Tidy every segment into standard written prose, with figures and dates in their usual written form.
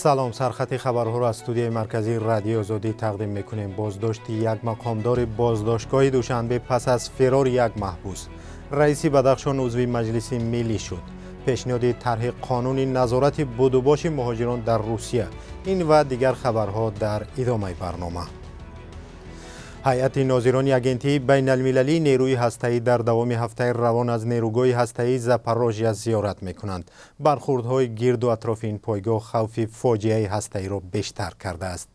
سلام، سرخط خبرها را از استودیوی مرکزی رادیو آزادی تقدیم میکنیم. بازداشت یک مقامدار بازداشتگاه دوشنبه پس از فرار یک محبوس. رئیس بدخشان عضو مجلس ملی شد. پیشنهاد طرح قانونی نظارت بدوباش مهاجران در روسیه. این و دیگر خبرها در ادامه برنامه. هیئت ناظران اگنتی بین المللی نیروی هسته‌ای در دوام هفته روان از نیروگاه هسته‌ای زاپاروژیا زیارت می‌کنند. برخوردهای گرد و اطراف این پایگاه خوف فاجعه هسته‌ای را بیشتر کرده است.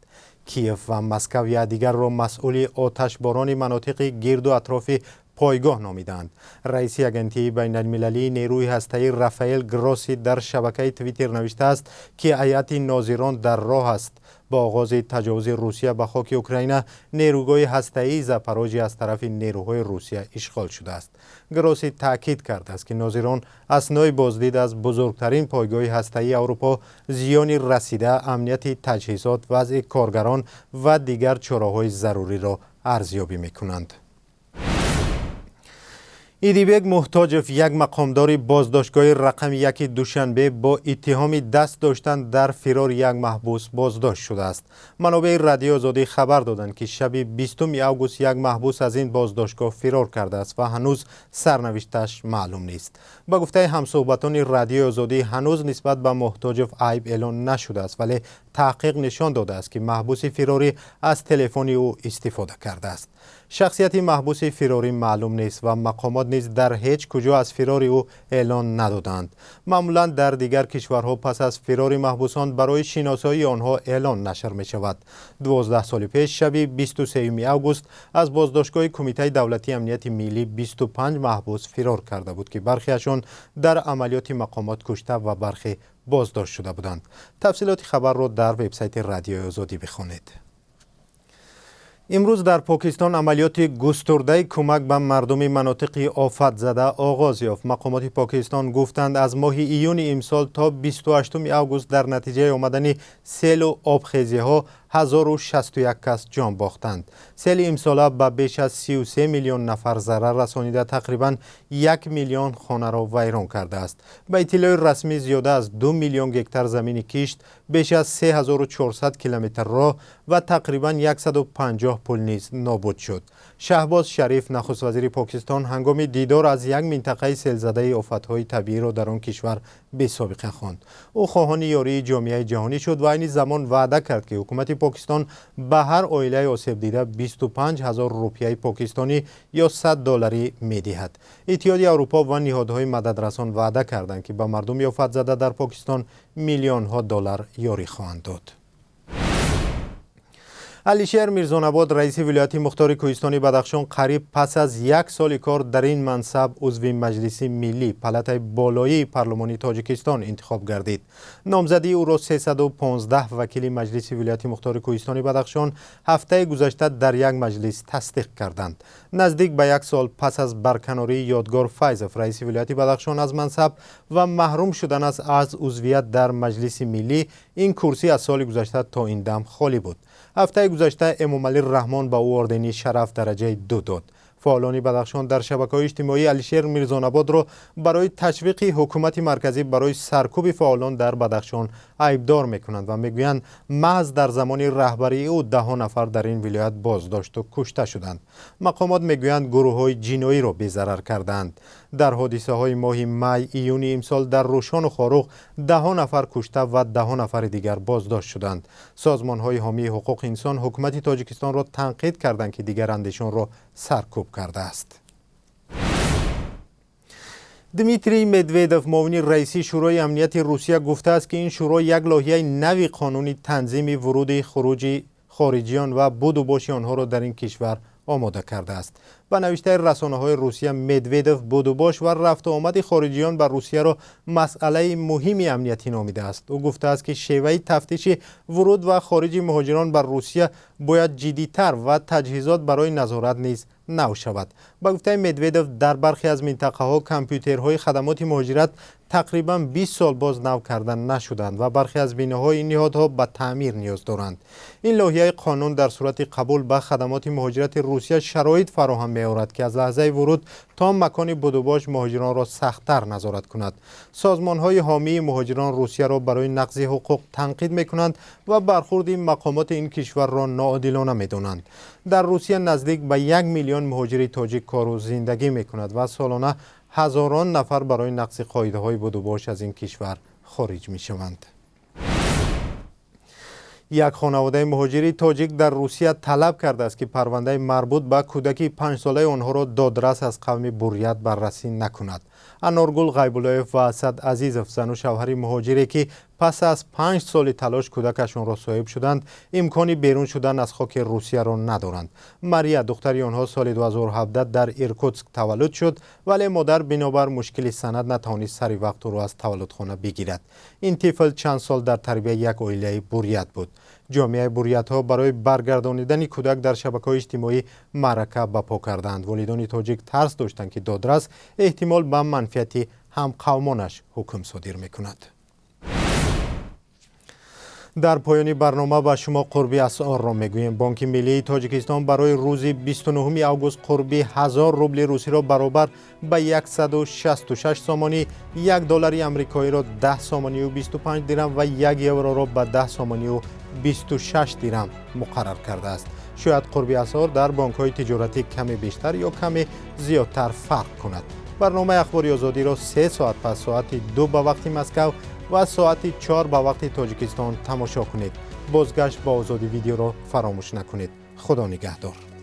کیف و مسکو دیگر را مسئول آتشباران مناطق گرد و اطراف پایگاه نامیدند. رئیس اگنتی بین المللی نیروی هسته‌ای رافائل گراسی در شبکه توییتر نوشته است که هیئت ناظران در راه است. با آغاز تجاوز روسیه به خاک اوکراین، نیروگاه هسته‌ای زاپاروژیا از طرف نیروهای روسیه اشغال شده است. گراسی تاکید کرده است که ناظران اثنای بازدید از بزرگترین پایگاه هسته‌ای اروپا زیانی رسیده، امنیت تجهیزات، وضع کارگران و دیگر چاره‌های ضروری را ارزیابی می‌کنند. ایدیبگ محتاجف، یک مقامدار بازداشتگاه رقم 1 دوشنبه با اتهام دست داشتن در فرار یک محبوس بازداشت شده است. منابع رادیو آزادی خبر دادند که شب 20 اوگوست یک محبوس از این بازداشتگاه فرار کرده است و هنوز سرنوشتش معلوم نیست. با گفته همصحبتان رادیو آزادی هنوز نسبت به محتاجف عیب اعلان نشده است، ولی تحقیق نشان داده است که محبوس فراری از تلفن او استفاده کرده است. شخصیت محبوس فراری معلوم نیست و مقامات نیز در هیچ کجا از فرار او اعلان ندادند. معمولا در دیگر کشورها پس از فرار محبوسان برای شناسایی آنها اعلان نشر می شود. 12 سال پیش شب 23 اوگوست از بازداشتگاه کمیته دولتی امنیت ملی 25 محبوس فرار کرده بود که برخیشان در عملیات مقامات کشته و برخی بازداشت شده بودند. تفصیلات خبر را در وبسایت رادیو آزادی بخوانید. امروز در پاکستان عملیات گسترده کمک به مردم مناطق آفت زده آغاز یافت. مقامات پاکستان گفتند از ماه ایون امسال تا 28 اوگوست در نتیجه آمدن سیل و آبخیزی ها 1061 کس جان باختند. سیل امسال به بیش از 33 میلیون نفر ضرر رسانیده، تقریبا 1 میلیون خانه را ویران کرده است. به اطلاع رسمی زیاده از 2 میلیون هکتار زمین کشت، بیش از 3400 کیلومتر راه و تقریبا 150 پل نیز نابود شد. شهباز شریف نخست وزیر پاکستان هنگام دیدار از یک منطقه سیلزده آفت‌های طبیعی را در آن کشور بی سابقه خواند. او خواهان یاری جامعه جهانی شد و این زمان وعده کرد که حکومت پاکستان به هر عائله آسیب دیده 25,000 روپیه پاکستانی یا $100 می‌دهد. اتحادیه اروپا و نهادهای مددرسان وعده کردند که به مردم آفت زده در پاکستان میلیون‌ها دلار یاری خواهند داد. علیشیر میرزان‌آباد رئیس ولایت مختار کوهستانی بدخشان قریب پس از یک سال کار در این منصب عضو مجلس ملی پلات بالایی پارلمانی تاجیکستان انتخاب گردید. نامزدی او را 315 وکیل مجلس ولایت مختار کوهستانی بدخشان هفته گذشته در یک مجلس تصدیق کردند. نزدیک به یک سال پس از برکناری یادگار فیضف رئیس ولایت بدخشان از منصب و محروم شدن از عضویت در مجلس ملی، این کرسی از سال گذشته تا این دم خالی بود. هفته گذشته امام علی رحمان به او اردنی شرف درجه 2 داد. فعالان بدخشان در شبکه‌های اجتماعی علیشیر میرزان‌آباد را برای تشویق حکومت مرکزی برای سرکوب فعالان در بدخشان عیبدار می‌کنند و می‌گویند محض در زمان رهبری او 10 نفر در این ولایت بازداشت و کشته شدند. مقامات می‌گویند گروه‌های جنایی را بی‌ضرر کردند. در حادثه‌های ماه می ایون امسال در روشان و خاروق 10 نفر کشته و 10 نفر دیگر بازداشت شدند. سازمان‌های حامی حقوق انسان حکومت تاجیکستان را تنقید کردند که دیگر اندیشان را سرکوب کرده است. دمیتری مدویدوف معاون رئیسی شورای امنیت روسیه گفته است که این شورا یک لایحه نوی قانونی تنظیم ورود خروج خارجیان و بدوباش آنها را در این کشور آماده کرده است. به نوشته رسانه‌های روسیه، مدویدوف بدوباش و رفت و آمد خارجیان به روسیه را مسئله مهمی امنیتی نامیده است. او گفته است که شیوه تفتیش ورود و خارج مهاجران بر روسیه باید جدی‌تر و تجهیزات برای نظارت نیز نو شود. با گفته مدویدوف در برخی از منطقه‌ها کامپیوترهای خدمات مهاجرت تقریبا 20 سال باز نو کردن نشدند و برخی از بیناهای این نهادها به تعمیر نیاز دارند. این لایحه قانون در صورت قبول به خدمات مهاجرت روسیه شرایط فراهم می‌آورد که از لحظه ورود تا مکان بدوباش مهاجران را سخت‌تر نظارت کند. سازمان‌های حامی مهاجران روسیه را برای نقض حقوق تنقید می‌کنند و برخورد مقامات این کشور را ناعادلانه می‌دانند. در روسیه نزدیک به 1 میلیون مهاجر تاجیک کار و زندگی می‌کند و سالانه هزاران نفر برای نقض قاعده‌های بدوباش از این کشور خارج می‌شوند. یک خانواده مهاجری تاجیک در روسیه طلب کرده است که پرونده مربوط به کودکی 5 ساله آنها را دادرس از قوم بوریت بررسی نکند. انارگل غیب‌اللایف و اسد عزیزов زن و شوهر مهاجری که پس از 5 سال تلاش کودکشان را صاحب شدند، امکانی بیرون شدن از خاک روسیه را ندارند. ماریا دختری آنها سال 2017 در ایرکوتسک تولد شد، ولی مادر بنابر مشکل سند نتوانست سری وقت او را از تولدخانه بگیرد. این طفل چند سال در تربیت یک عائله بوریت بود. جامعه بوریت ها برای برگردانیدن کودک در شبکه‌های اجتماعی معرکه برپا کردند. والدان تاجیک ترس داشتند که دادرس احتمال به منفعت هم قومانش حکم صادر می‌کند. در پایان برنامه به شما قربی اسعار را میگوییم. بانک ملی تاجیکستان برای روز 29 آگوست قربی 1000 روبل روسی را برابر به 166 سامانی، $1 آمریکایی را 10 سامانی و 25 درم و 1 یورو را به 10 سامانی و 26 درم مقرر کرده است. شاید قربی اسعار در بانک‌های تجارتی کمی بیشتر یا کمی زیادتر فرق کند. برنامه اخباری آزادی را 3 ساعت پس ساعت 2 به وقت مسکو و ساعت 4 به وقت تاجیکستان تماشا کنید. بازگشت با آزادی ویدیو را فراموش نکنید. خدا نگهدار.